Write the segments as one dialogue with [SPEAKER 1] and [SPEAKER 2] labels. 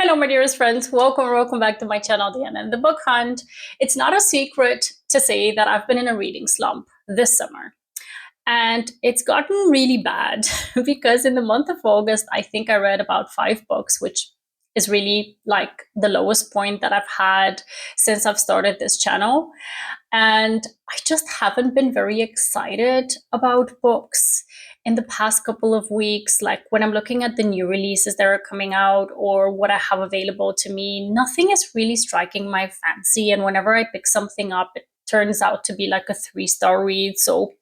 [SPEAKER 1] Hello, my dearest friends. Welcome back to my channel, Diana and the Book Hunt. It's not a secret to say that I've been in a reading slump this summer. And it's gotten really bad because in the month of August, I think I read about 5 books, which is really like the lowest point that I've had since I've started this channel. And I just haven't been very excited about books in the past couple of weeks. Like when I'm looking at the new releases that are coming out or what I have available to me, nothing is really striking my fancy. And whenever I pick something up, it turns out to be like a 3-star read. So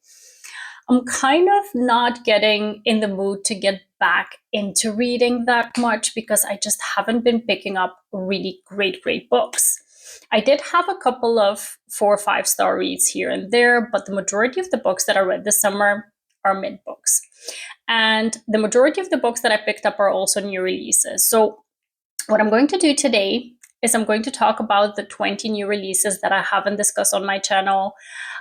[SPEAKER 1] I'm kind of not getting in the mood to get back into reading that much because I just haven't been picking up really great books. I did have a couple of 4 or 5-star reads here and there, but the majority of the books that I read this summer are mid books. And the majority of the books that I picked up are also new releases. So what I'm going to do today is I'm going to talk about the 20 new releases that I haven't discussed on my channel.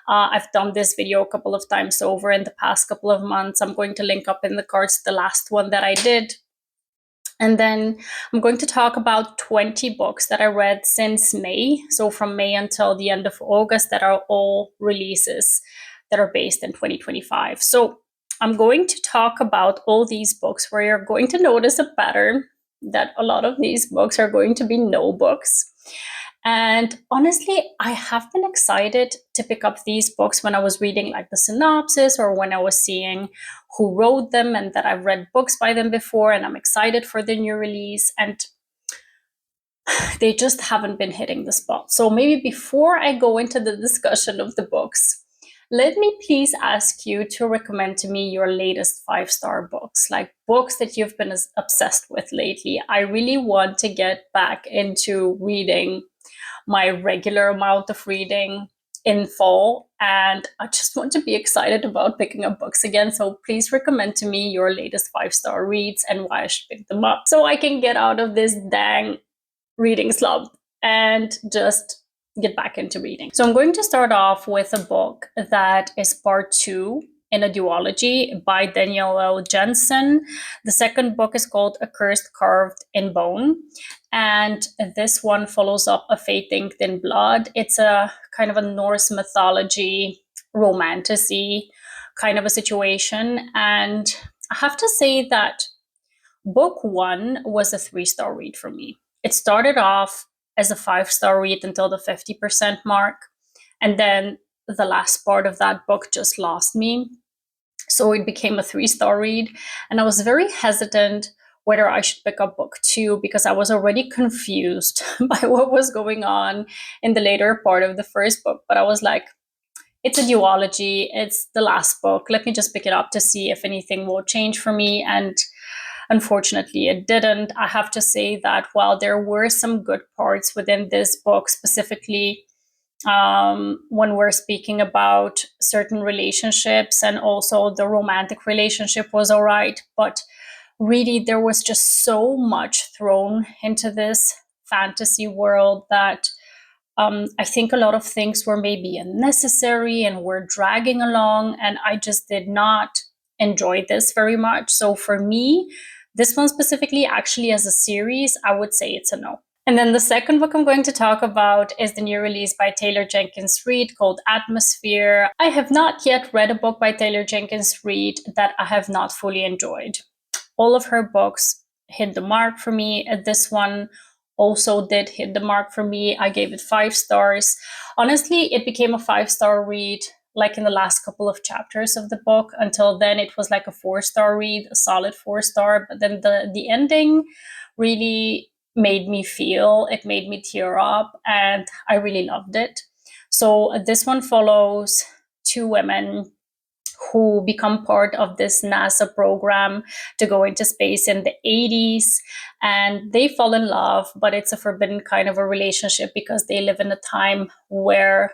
[SPEAKER 1] I've done this video a couple of times over in the past couple of months. I'm going to link up in the cards the last one that I did. And then I'm going to talk about 20 books that I read since May. So from May until the end of August, that are all releases that are based in 2025. So I'm going to talk about all these books where you're going to notice a pattern that a lot of these books are going to be no books. And honestly, I have been excited to pick up these books when I was reading like the synopsis or when I was seeing who wrote them and that I've read books by them before and I'm excited for the new release, and they just haven't been hitting the spot. So maybe before I go into the discussion of the books, let me please ask you to recommend to me your latest 5-star books, like books that you've been obsessed with lately. I really want to get back into reading my regular amount of reading in fall, and I just want to be excited about picking up books again. So please recommend to me your latest 5-star reads and why I should pick them up so I can get out of this dang reading slump and just get back into reading. So I'm going to start off with a book that is part 2 in a duology by Danielle L. Jensen. The second book is called A Curse Carved in Bone. And this one follows up A Fate Inked in Blood. It's a kind of a Norse mythology, romantasy kind of a situation. And I have to say that book 1 was a 3-star read for me. It started off as a 5-star read until the 50% mark. And then the last part of that book just lost me. So it became a 3-star read. And I was very hesitant whether I should pick up book 2 because I was already confused by what was going on in the later part of the first book. But I was like, it's a duology, it's the last book. Let me just pick it up to see if anything will change for me. And unfortunately, it didn't. I have to say that while there were some good parts within this book, specifically when we're speaking about certain relationships, and also the romantic relationship was all right, but really there was just so much thrown into this fantasy world that I think a lot of things were maybe unnecessary and were dragging along, and I just did not enjoy this very much. So for me, this one specifically, actually as a series, I would say it's a no. And then the second book I'm going to talk about is the new release by Taylor Jenkins Reid called Atmosphere. I have not yet read a book by Taylor Jenkins Reid that I have not fully enjoyed. All of her books hit the mark for me. This one also did hit the mark for me. I gave it 5 stars. Honestly, it became a 5-star read like in the last couple of chapters of the book. Until then, it was like a 4-star read, a solid 4-star. But then the ending really made me feel, it made me tear up, and I really loved it. So this one follows 2 women who become part of this NASA program to go into space in the 80s, and they fall in love, but it's a forbidden kind of a relationship because they live in a time where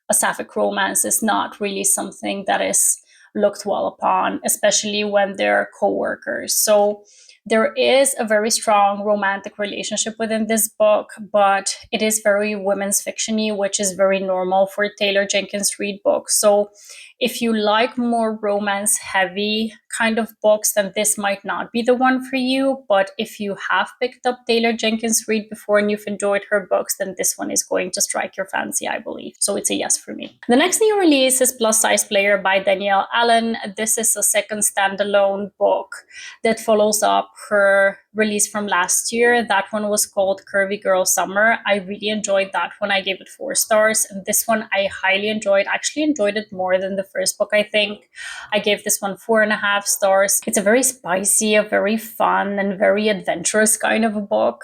[SPEAKER 1] a sapphic romance is not really something that is looked well upon, especially when they're co-workers. So there is a very strong romantic relationship within this book, but it is very women's fiction-y, which is very normal for Taylor Jenkins Reid books. So if you like more romance heavy kind of books, then this might not be the one for you. But if you have picked up Taylor Jenkins Reid before and you've enjoyed her books, then this one is going to strike your fancy, I believe. So it's a yes for me. The next new release is Plus Size Player by Danielle Allen. This is a second standalone book that follows up her release from last year. That one was called Curvy Girl Summer. I really enjoyed that one. I gave it 4 stars. And this one I highly enjoyed. I actually enjoyed it more than the first book, I think. I gave this one 4.5 stars. It's a very spicy, a very fun and very adventurous kind of a book.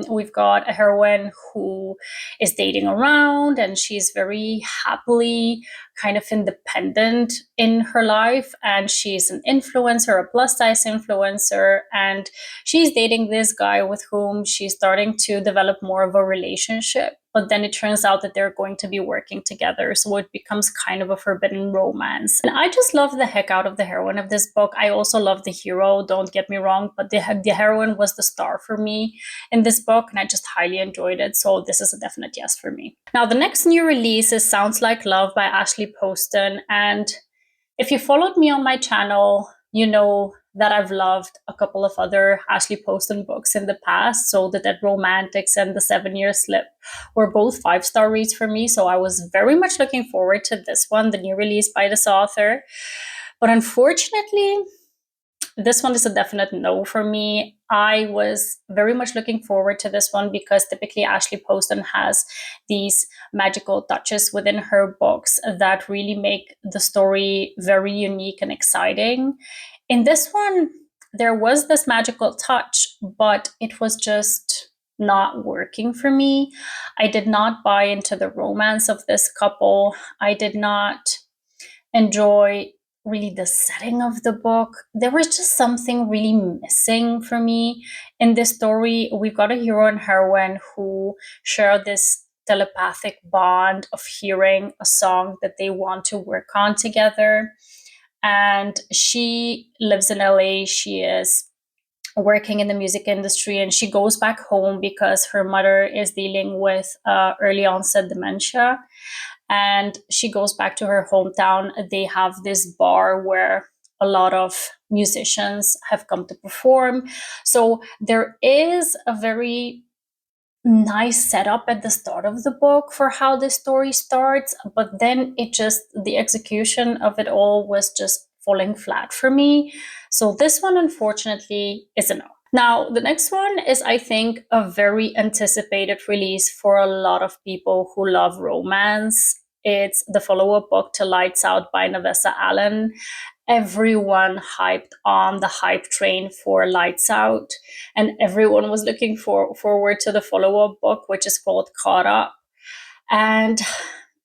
[SPEAKER 1] We've got a heroine who is dating around and she's very happily kind of independent in her life, and she's an influencer, a plus size influencer, and she's dating this guy with whom she's starting to develop more of a relationship. But then it turns out that they're going to be working together, so it becomes kind of a forbidden romance. And I just love the heck out of the heroine of this book. I also love the hero, don't get me wrong, but the heroine was the star for me in this book, and I just highly enjoyed it. So this is a definite yes for me. Now, the next new release is Sounds Like Love by Ashley Poston. And if you followed me on my channel, you know that I've loved a couple of other Ashley Poston books in the past. So The Dead Romantics and The 7-Year Slip were both 5-star reads for me. So I was very much looking forward to this one, the new release by this author. But unfortunately, this one is a definite no for me. I was very much looking forward to this one because typically Ashley Poston has these magical touches within her books that really make the story very unique and exciting. In this one, there was this magical touch, but it was just not working for me. I did not buy into the romance of this couple. I did not enjoy really the setting of the book. There was just something really missing for me in this story. We've got a hero and heroine who share this telepathic bond of hearing a song that they want to work on together. And she lives in LA. She is working in the music industry, and she goes back home because her mother is dealing with early onset dementia. And she goes back to her hometown. They have this bar where a lot of musicians have come to perform. So there is a very nice setup at the start of the book for how the story starts, but then the execution of it all was just falling flat for me. So this one, unfortunately, is a no. Now, the next one is, I think, a very anticipated release for a lot of people who love romance. It's the follow-up book to Lights Out by Navessa Allen. Everyone hyped on the hype train for Lights Out, and everyone was looking forward to the follow-up book, which is called Caught Up. And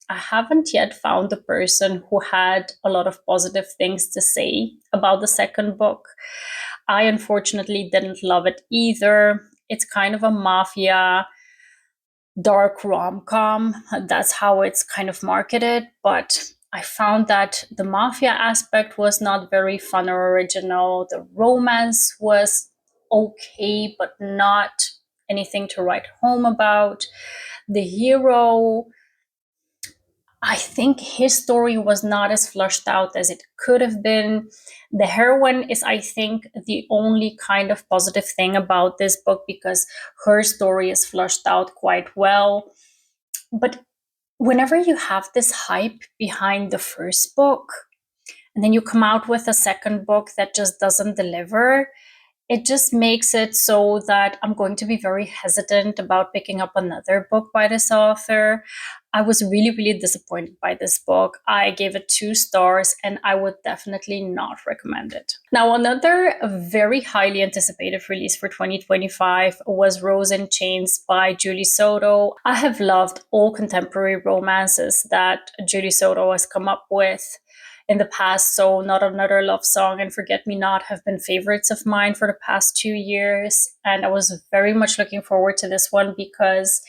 [SPEAKER 1] I haven't yet found the person who had a lot of positive things to say about the second book. I unfortunately didn't love it either. It's kind of a mafia dark rom-com. That's how it's kind of marketed, but I found that the mafia aspect was not very fun or original. The romance was okay, but not anything to write home about. The hero, I think his story was not as flushed out as it could have been. The heroine is, I think, the only kind of positive thing about this book because her story is flushed out quite well. But whenever you have this hype behind the first book, and then you come out with a second book that just doesn't deliver, it just makes it so that I'm going to be very hesitant about picking up another book by this author. I was really, really disappointed by this book. I gave it 2 stars, and I would definitely not recommend it. Now, another very highly anticipated release for 2025 was Rose in Chains by Julie Soto. I have loved all contemporary romances that Julie Soto has come up with in the past. So Not Another Love Song and Forget Me Not have been favorites of mine for the past 2 years. And I was very much looking forward to this one because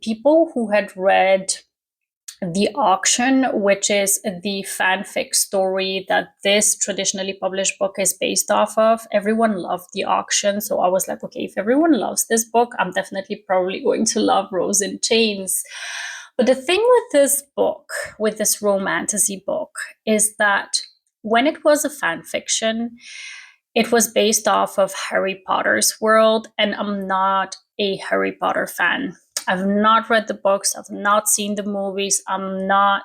[SPEAKER 1] people who had read The Auction, which is the fanfic story that this traditionally published book is based off of, everyone loved The Auction. So I was like, okay, if everyone loves this book, I'm definitely probably going to love Rose in Chains. But the thing with this book, with this romantasy book, is that when it was a fan fiction, it was based off of Harry Potter's world, and I'm not a Harry Potter fan. I've not read the books, I've not seen the movies, I'm not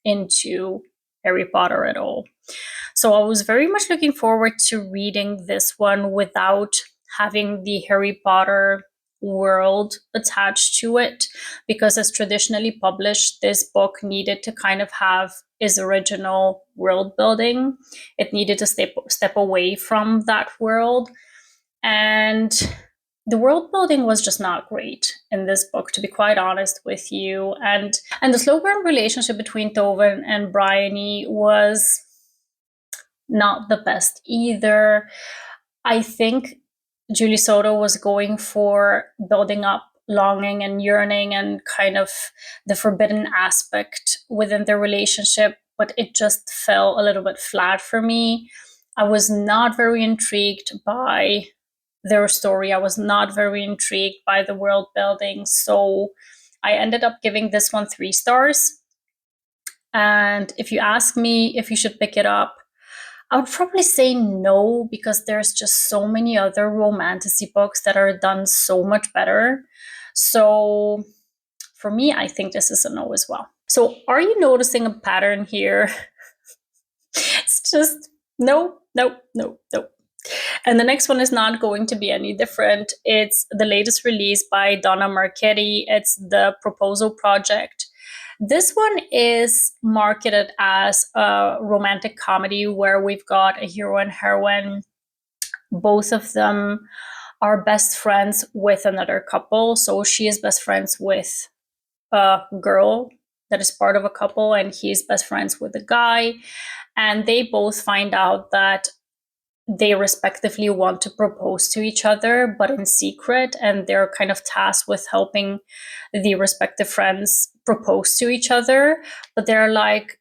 [SPEAKER 1] into Harry Potter at all. So I was very much looking forward to reading this one without having the Harry Potter world attached to it, because as traditionally published, this book needed to kind of have its original world building. It needed to step away from that world. And the world building was just not great in this book, to be quite honest with you. And the slow burn relationship between Tobin and Bryony was not the best either. I think Julie Soto was going for building up longing and yearning and kind of the forbidden aspect within their relationship, but it just fell a little bit flat for me. I was not very intrigued by their story. I was not very intrigued by the world building. So I ended up giving this one 3 stars. And if you ask me if you should pick it up, I would probably say no, because there's just so many other romantasy books that are done so much better. So for me, I think this is a no as well. So are you noticing a pattern here? It's just no, no, no, no. And the next one is not going to be any different. It's the latest release by Donna Marchetti. It's The Proposal Project. This one is marketed as a romantic comedy where we've got a hero and heroine. Both of them are best friends with another couple. So she is best friends with a girl that is part of a couple, and he's best friends with a guy. And they both find out that they respectively want to propose to each other, but in secret, and they're kind of tasked with helping the respective friends propose to each other. But they're like,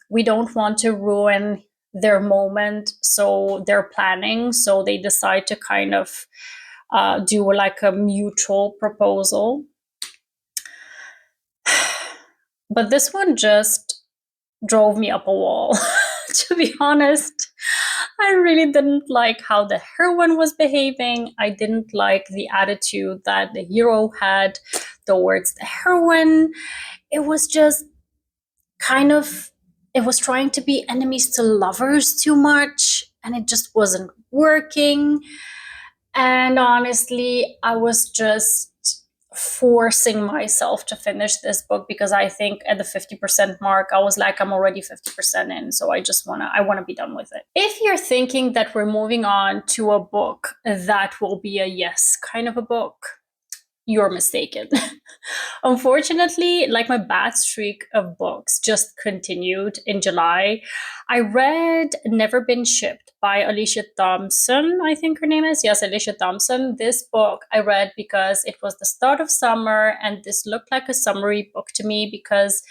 [SPEAKER 1] we don't want to ruin their moment, so they're planning. So they decide to kind of do like a mutual proposal. But this one just drove me up a wall, to be honest. I really didn't like how the heroine was behaving. I didn't like the attitude that the hero had towards the heroine. It was just kind of, it was trying to be enemies to lovers too much, and it just wasn't working. And honestly, I was just forcing myself to finish this book, because I think at the 50% mark, I was like, I'm already 50% in. So I want to be done with it. If you're thinking that we're moving on to a book that will be a yes kind of a book, you're mistaken. Unfortunately, like, my bad streak of books just continued in July. I read Never Been Shipped by Alicia Thompson, I think her name is. Yes, Alicia Thompson. This book I read because it was the start of summer, and this looked like a summery book to me because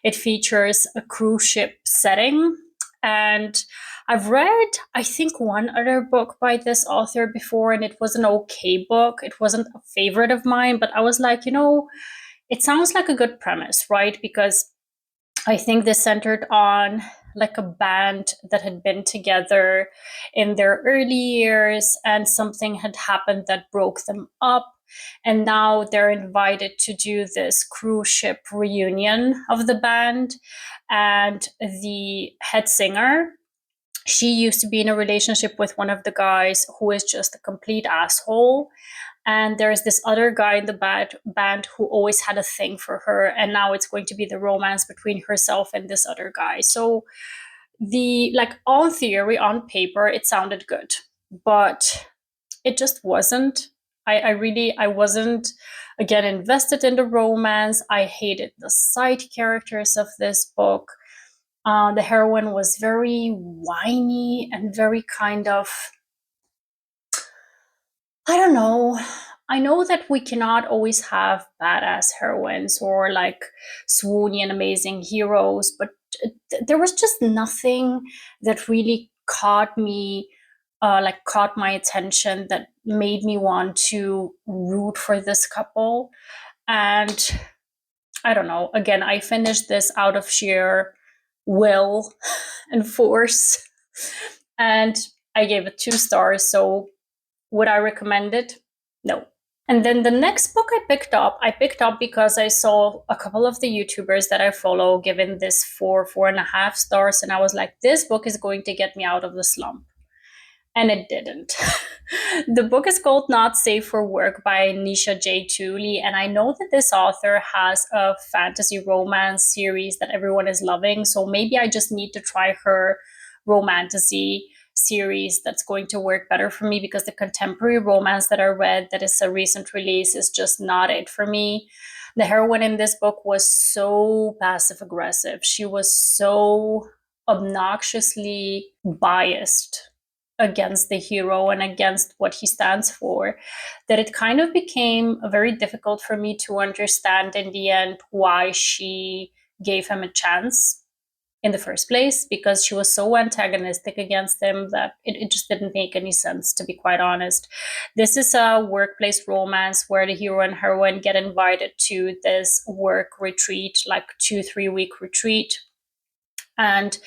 [SPEAKER 1] it features a cruise ship setting. And I've read, I think, one other book by this author before, and it was an okay book. It wasn't a favorite of mine, but I was like, it sounds like a good premise, right? Because I think this centered on like a band that had been together in their early years, and something had happened that broke them up. And now they're invited to do this cruise ship reunion of the band. And the head singer, she used to be in a relationship with one of the guys who is just a complete asshole. And there's this other guy in the band who always had a thing for her. And now it's going to be the romance between herself and this other guy. So on theory, on paper, it sounded good, but it just wasn't. I wasn't, again, invested in the romance. I hated the side characters of this book. The heroine was very whiny and very kind of, I don't know. I know that we cannot always have badass heroines or like swoony and amazing heroes, but there was just nothing that really caught my attention, that made me want to root for this couple. And I don't know. Again, I finished this out of sheer will and force. And I gave it 2 stars. So would I recommend it? No. And then the next book I picked up because I saw a couple of the YouTubers that I follow giving this 4.5 stars. And I was like, this book is going to get me out of the slump. And it didn't. The book is called Not Safe for Work by Nisha J. Tooley. And I know that this author has a fantasy romance series that everyone is loving. So maybe I just need to try her romantasy series that's going to work better for me, because the contemporary romance that I read that is a recent release is just not it for me. The heroine in this book was so passive aggressive. She was so obnoxiously biased against the hero and against what he stands for, that it kind of became very difficult for me to understand in the end why she gave him a chance in the first place, because she was so antagonistic against him that it just didn't make any sense, to be quite honest. This is a workplace romance where the hero and heroine get invited to this work retreat, like 2-3 week retreat, and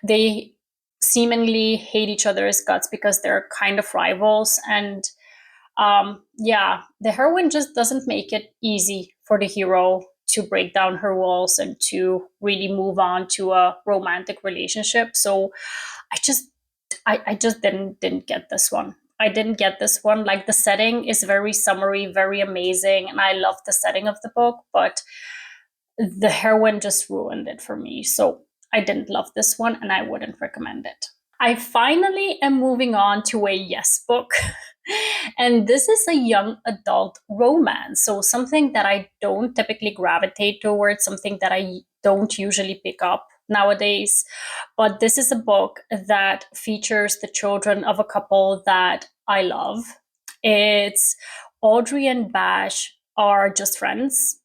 [SPEAKER 1] they seemingly hate each other's guts because they're kind of rivals. And yeah, the heroine just doesn't make it easy for the hero to break down her walls and to really move on to a romantic relationship. So I just didn't get this one. I didn't get this one. Like, the setting is very summery, very amazing, and I love the setting of the book, but the heroine just ruined it for me. So I didn't love this one and I wouldn't recommend it. I finally am moving on to a yes book. And this is a young adult romance. So something that I don't typically gravitate towards, something that I don't usually pick up nowadays. But this is a book that features the children of a couple that I love. It's Audrey and Bash are just friends,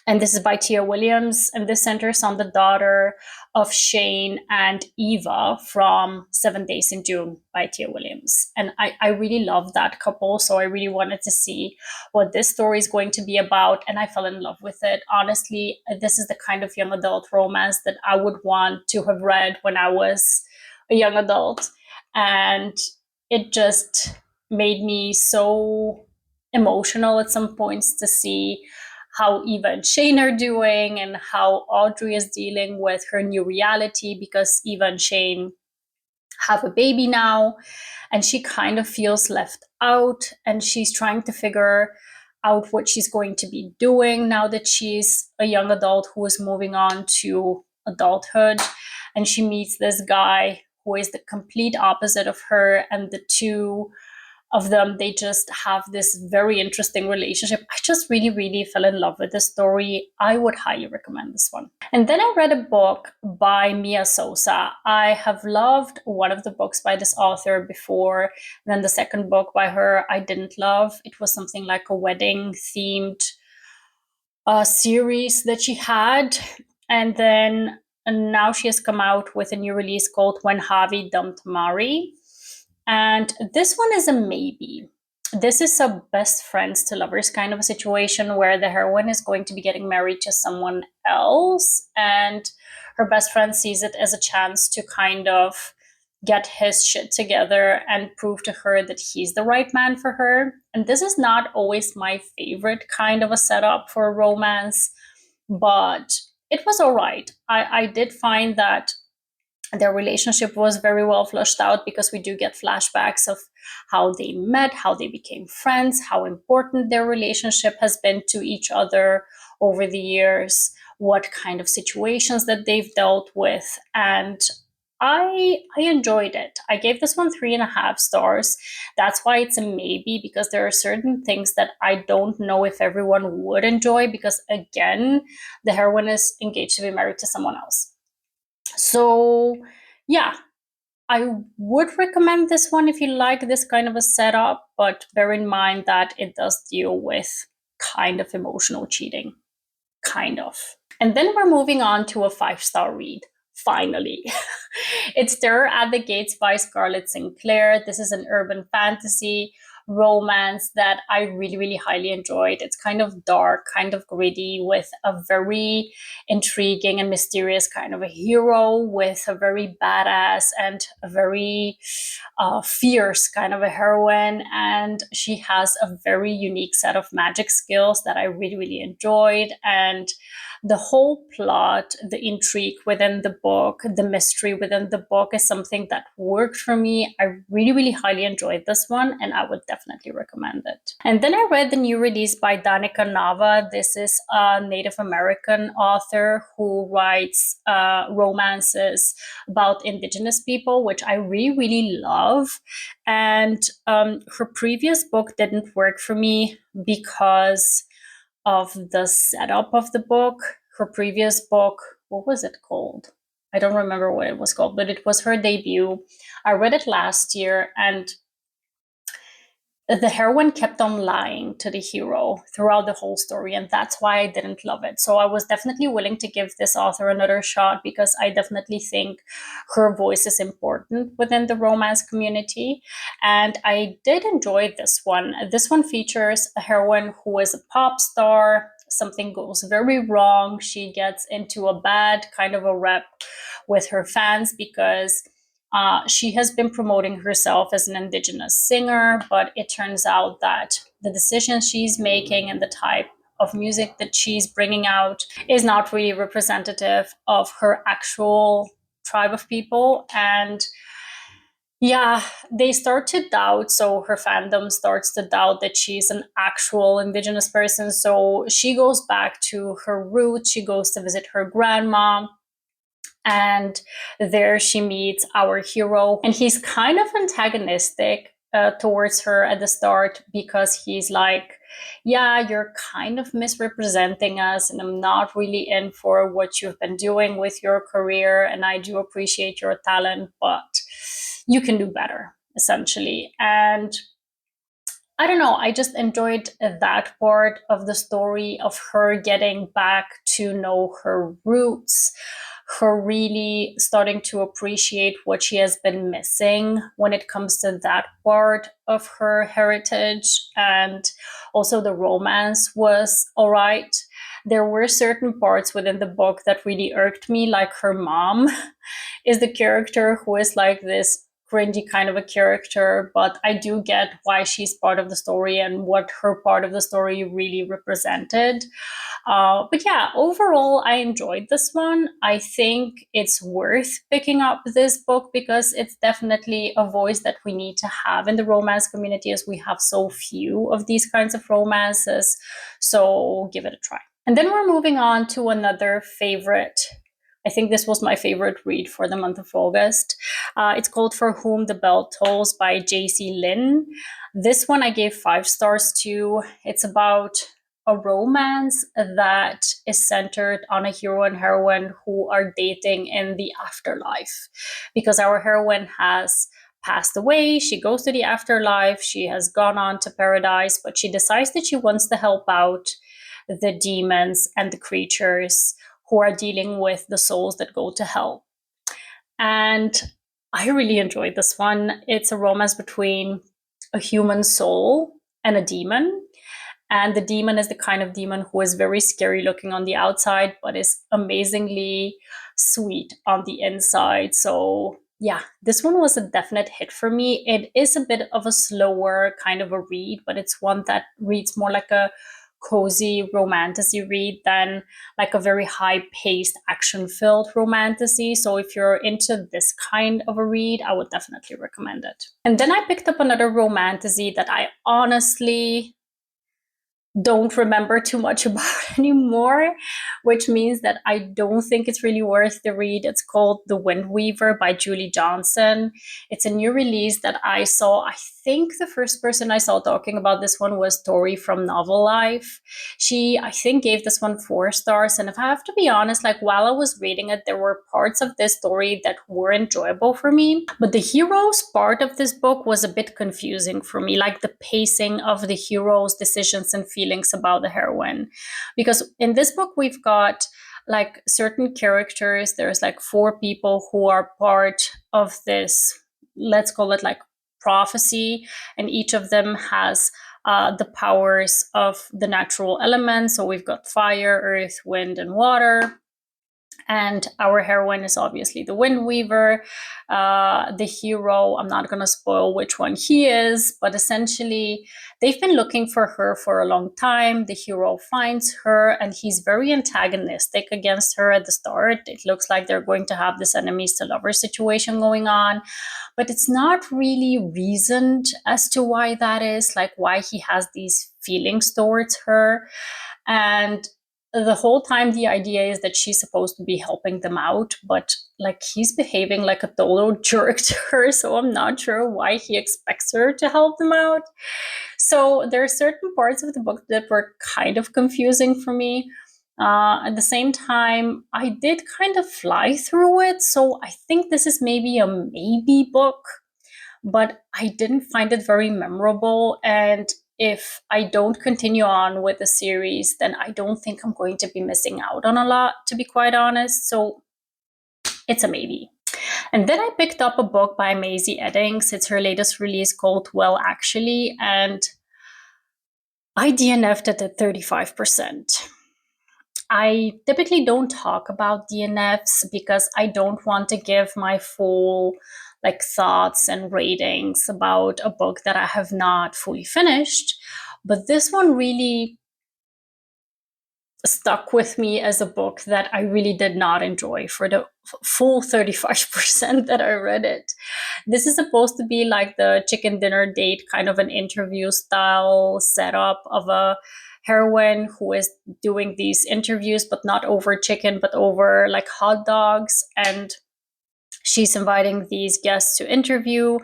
[SPEAKER 1] and this is by Tia Williams, and this centers on the daughter of Shane and Eva from 7 Days in June by Tia Williams. And I really love that couple, so I really wanted to see what this story is going to be about, and I fell in love with it. Honestly, this is the kind of young adult romance that I would want to have read when I was a young adult, and it just made me so emotional at some points to see how Eva and Shane are doing and how Audrey is dealing with her new reality, because Eva and Shane have a baby now and she kind of feels left out, and she's trying to figure out what she's going to be doing now that she's a young adult who is moving on to adulthood. And she meets this guy who is the complete opposite of her, and the two of them, they just have this very interesting relationship. I just really fell in love with this story. I would highly recommend this one. And then I read a book by Mia Sosa. I have loved one of the books by this author before. Then the second book by her I didn't love. It was something like a wedding themed series that she had. And then now she has come out with a new release called When Javi Dumped Mari. And this one is a maybe. This is a best friends to lovers kind of a situation where the heroine is going to be getting married to someone else, and her best friend sees it as a chance to kind of get his shit together and prove to her that he's the right man for her. And this is not always my favorite kind of a setup for a romance, but it was all right. I did find that their relationship was very well fleshed out, because we do get flashbacks of how they met, how they became friends, how important their relationship has been to each other over the years, what kind of situations that they've dealt with. And I enjoyed it. I gave this one 3.5 stars. That's why it's a maybe, because there are certain things that I don't know if everyone would enjoy, because again, the heroine is engaged to be married to someone else. So yeah, I would recommend this one if you like this kind of a setup, but bear in mind that it does deal with kind of emotional cheating. Kind of. And then we're moving on to a 5-star read. Finally. It's Terror at the Gates by Scarlett Sinclair. This is an urban fantasy romance that I really, really highly enjoyed. It's kind of dark, kind of gritty, with a very intriguing and mysterious kind of a hero, with a very badass and a very fierce kind of a heroine. And she has a very unique set of magic skills that I really, really enjoyed. And the whole plot, the intrigue within the book, the mystery within the book is something that worked for me. I really, really highly enjoyed this one, and I would definitely recommend it. And then I read the new release by Danica Nava. This is a Native American author who writes romances about Indigenous people, which I really, really love. And her previous book didn't work for me because of the setup of the book. Her previous book, what was it called? I don't remember what it was called, but it was her debut. I read it last year, and the heroine kept on lying to the hero throughout the whole story, and that's why I didn't love it. So I was definitely willing to give this author another shot, because I definitely think her voice is important within the romance community. And I did enjoy this one. This one features a heroine who is a pop star. Something goes very wrong. She gets into a bad kind of a rep with her fans because she has been promoting herself as an Indigenous singer, but it turns out that the decisions she's making and the type of music that she's bringing out is not really representative of her actual tribe of people. And yeah, they start to doubt. So her fandom starts to doubt that she's an actual Indigenous person. So she goes back to her roots. She goes to visit her grandma, and there she meets our hero, and he's kind of antagonistic towards her at the start, because he's like, yeah, you're kind of misrepresenting us, and I'm not really in for what you've been doing with your career, and I do appreciate your talent, but you can do better, essentially. And I don't know, I just enjoyed that part of the story of her getting back to know her roots, her really starting to appreciate what she has been missing when it comes to that part of her heritage. And also the romance was all right. There were certain parts within the book that really irked me, like her mom is the character who is like this cringy kind of a character, but I do get why she's part of the story and what her part of the story really represented. But yeah, overall, I enjoyed this one. I think it's worth picking up this book because it's definitely a voice that we need to have in the romance community, as we have so few of these kinds of romances. So give it a try. And then we're moving on to another favorite. I think this was my favorite read for the month of August. It's called For Whom the Bell Tolls by J.C. Lynn. This one I gave 5 stars to. It's about a romance that is centered on a hero and heroine who are dating in the afterlife. Because our heroine has passed away, she goes to the afterlife, she has gone on to paradise, but she decides that she wants to help out the demons and the creatures who are dealing with the souls that go to hell. And I really enjoyed this one. It's a romance between a human soul and a demon. And the demon is the kind of demon who is very scary looking on the outside, but is amazingly sweet on the inside. So yeah, this one was a definite hit for me. It is a bit of a slower kind of a read, but it's one that reads more like a cozy romantasy read than like a very high-paced action-filled romantasy. So if you're into this kind of a read, I would definitely recommend it. And then I picked up another romantasy that I honestly don't remember too much about anymore, which means that I don't think it's really worth the read. It's called The Wind Weaver by Julie Johnson. It's a new release that I saw. I think the first person I saw talking about this one was Tori from Novel Life. She, I think, gave this one 4 stars. And if I have to be honest, like while I was reading it, there were parts of this story that were enjoyable for me. But the hero's part of this book was a bit confusing for me, like the pacing of the hero's decisions and feelings about the heroine. Because in this book, we've got like certain characters. There's like 4 people who are part of this, let's call it like prophecy, and each of them has the powers of the natural elements. So we've got fire, earth, wind, and water. And our heroine is obviously the Wind Weaver. The hero, I'm not going to spoil which one he is, but essentially they've been looking for her for a long time. The hero finds her and he's very antagonistic against her at the start. It looks like they're going to have this enemies to lovers situation going on, but it's not really reasoned as to why that is, like why he has these feelings towards her. And the whole time the idea is that she's supposed to be helping them out, but like he's behaving like a total jerk to her, so I'm not sure why he expects her to help them out. So there are certain parts of the book that were kind of confusing for me. At the same time, I did kind of fly through it, so I think this is maybe a maybe book, but I didn't find it very memorable. And if I don't continue on with the series, then I don't think I'm going to be missing out on a lot, to be quite honest. So it's a maybe. And then I picked up a book by Maisie Eddings. It's her latest release called Well Actually, and I DNF'd it at 35%. I typically don't talk about DNFs because I don't want to give my full thoughts and ratings about a book that I have not fully finished. But this one really stuck with me as a book that I really did not enjoy for the full 35% that I read it. This is supposed to be like the chicken dinner date, kind of an interview style setup of a heroine who is doing these interviews, but not over chicken, but over like hot dogs. And she's inviting these guests to interview,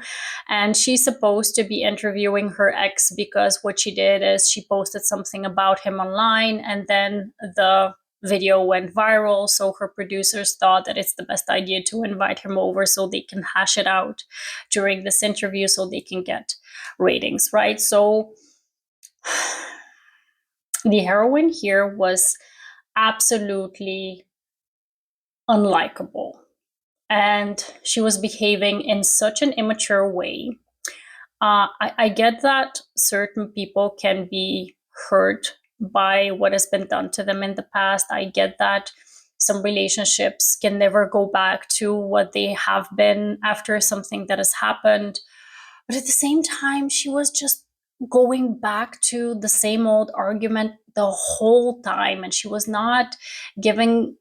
[SPEAKER 1] and she's supposed to be interviewing her ex because what she did is she posted something about him online, and then the video went viral. So her producers thought that it's the best idea to invite him over so they can hash it out during this interview so they can get ratings, right? So the heroine here was absolutely unlikable. And she was behaving in such an immature way. I get that certain people can be hurt by what has been done to them in the past. I get that some relationships can never go back to what they have been after something that has happened. But at the same time, she was just going back to the same old argument the whole time, and she was not giving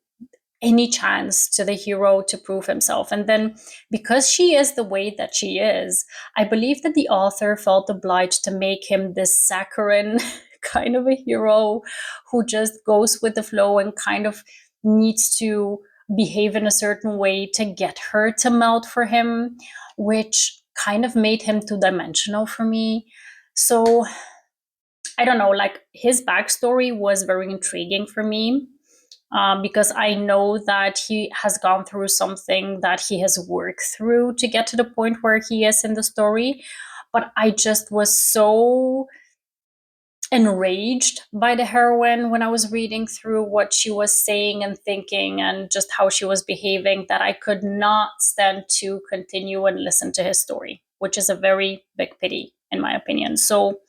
[SPEAKER 1] any chance to the hero to prove himself. And then because she is the way that she is, I believe that the author felt obliged to make him this saccharine kind of a hero who just goes with the flow and kind of needs to behave in a certain way to get her to melt for him, which kind of made him two-dimensional for me. So I don't know, like his backstory was very intriguing for me. Because I know that he has gone through something that he has worked through to get to the point where he is in the story. But I just was so enraged by the heroine when I was reading through what she was saying and thinking and just how she was behaving that I could not stand to continue and listen to his story, which is a very big pity in my opinion. So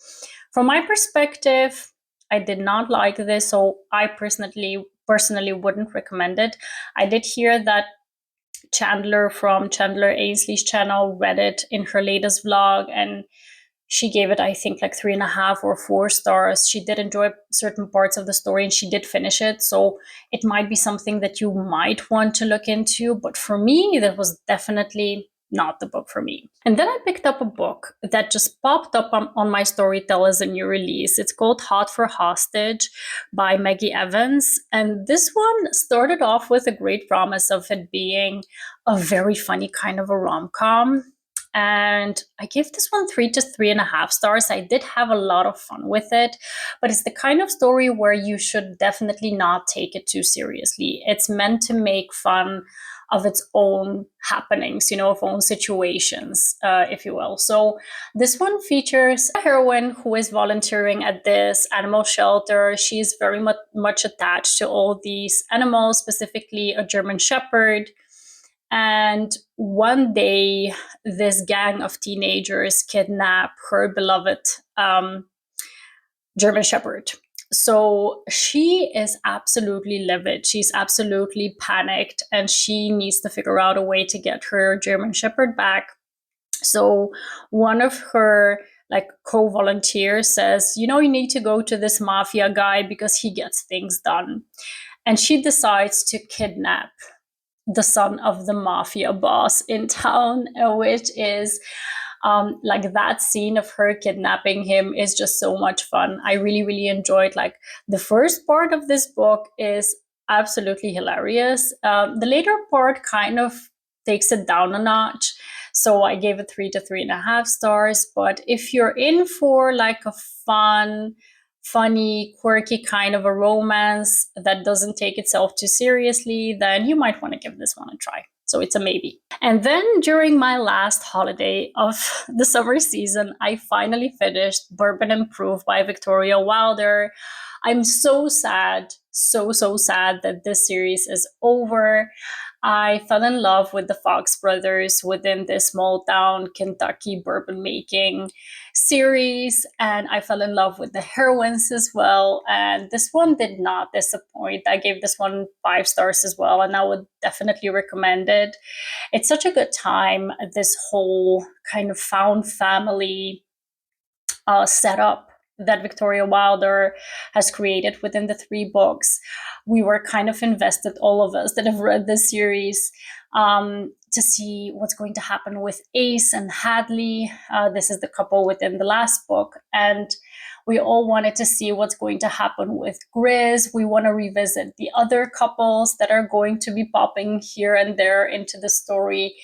[SPEAKER 1] from my perspective, I did not like this, so I personally wouldn't recommend it. I did hear that Chandler from Chandler Ainsley's channel read it in her latest vlog, and she gave it, I think, like 3.5 or 4 stars. She did enjoy certain parts of the story and she did finish it. So it might be something that you might want to look into. But for me, that was definitely not the book for me. And then I picked up a book that just popped up on my Storytel as a new release. It's called Hot for Hostage by Maggie Evans. And this one started off with a great promise of it being a very funny kind of a rom-com. And I gave this one 3 to 3.5 stars. I did have a lot of fun with it, but it's the kind of story where you should definitely not take it too seriously. It's meant to make fun of its own happenings, of own situations, if you will. So this one features a heroine who is volunteering at this animal shelter. She's very much attached to all these animals, specifically a German Shepherd. And one day, this gang of teenagers kidnap her beloved German Shepherd. So she is absolutely livid. She's absolutely panicked, and she needs to figure out a way to get her German Shepherd back. So one of her co-volunteers says, you need to go to this mafia guy because he gets things done. And she decides to kidnap the son of the mafia boss in town, which is that scene of her kidnapping him is just so much fun. I really, really enjoyed the first part of this book is absolutely hilarious. The later part kind of takes it down a notch. So I gave it 3 to 3.5 stars. But if you're in for a funny, quirky kind of a romance that doesn't take itself too seriously, then you might want to give this one a try. So it's a maybe. And then during my last holiday of the summer season, I finally finished Bourbon and Proof by Victoria Wilder. I'm so sad, so sad that this series is over. I fell in love with the Fox brothers within this small town Kentucky bourbon making series, and I fell in love with the heroines as well. And this one did not disappoint. I gave this one 5 stars as well, and I would definitely recommend it. It's such a good time, this whole kind of found family setup that Victoria Wilder has created within the 3 books. We were kind of invested, all of us that have read this series, to see what's going to happen with Ace and Hadley. This is the couple within the last book. And we all wanted to see what's going to happen with Grizz. We want to revisit the other couples that are going to be popping here and there into the story.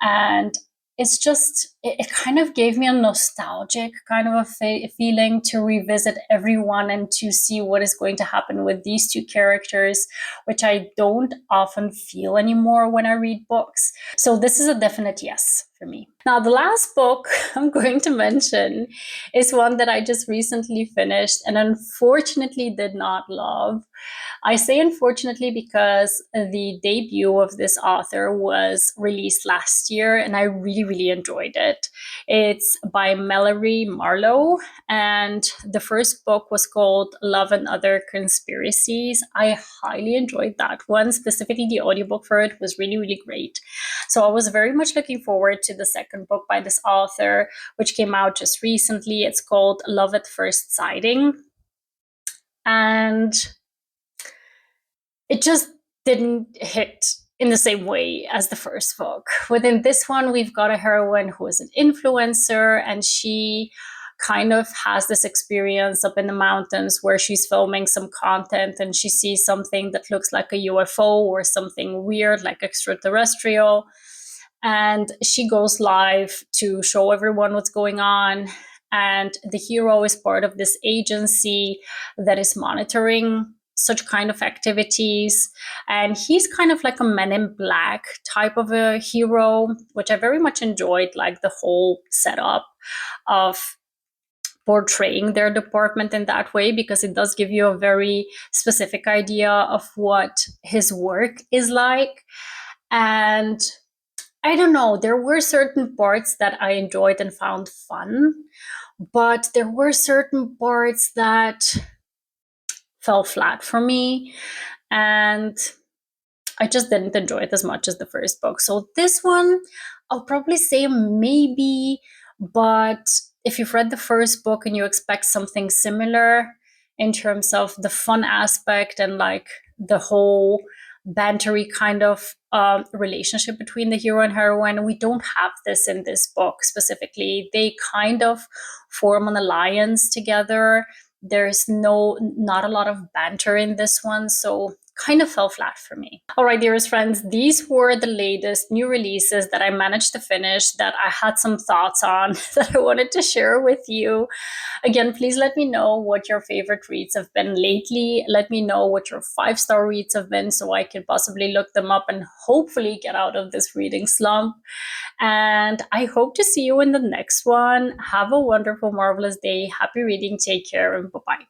[SPEAKER 1] And it's just, it kind of gave me a nostalgic kind of a feeling to revisit everyone and to see what is going to happen with these 2 characters, which I don't often feel anymore when I read books. So this is a definite yes for me. Now, the last book I'm going to mention is one that I just recently finished and unfortunately did not love. I say unfortunately because the debut of this author was released last year and I really, really enjoyed it. It's by Mallory Marlowe, and the first book was called Love and Other Conspiracies. I highly enjoyed that one. Specifically, the audiobook for it was really, really great. So I was very much looking forward to the second book by this author, which came out just recently. It's called Love at First Sighting. And it just didn't hit in the same way as the first book. Within this one, we've got a heroine who is an influencer, and she kind of has this experience up in the mountains where she's filming some content and she sees something that looks like a UFO or something weird like extraterrestrial. And she goes live to show everyone what's going on. And the hero is part of this agency that is monitoring such kind of activities. And he's kind of like a Men in Black type of a hero, which I very much enjoyed, like the whole setup of portraying their department in that way, because it does give you a very specific idea of what his work is like. And I don't know, there were certain parts that I enjoyed and found fun, but there were certain parts that fell flat for me, and I just didn't enjoy it as much as the first book. So this one, I'll probably say maybe, but if you've read the first book and you expect something similar in terms of the fun aspect and like the whole bantery kind of relationship between the hero and heroine, we don't have this in this book specifically. They kind of form an alliance together. There's not a lot of banter in this one, so kind of fell flat for me. All right, dearest friends, these were the latest new releases that I managed to finish that I had some thoughts on that I wanted to share with you. Again, please let me know what your favorite reads have been lately. Let me know what your 5-star reads have been so I can possibly look them up and hopefully get out of this reading slump. And I hope to see you in the next one. Have a wonderful, marvelous day. Happy reading. Take care, and bye-bye.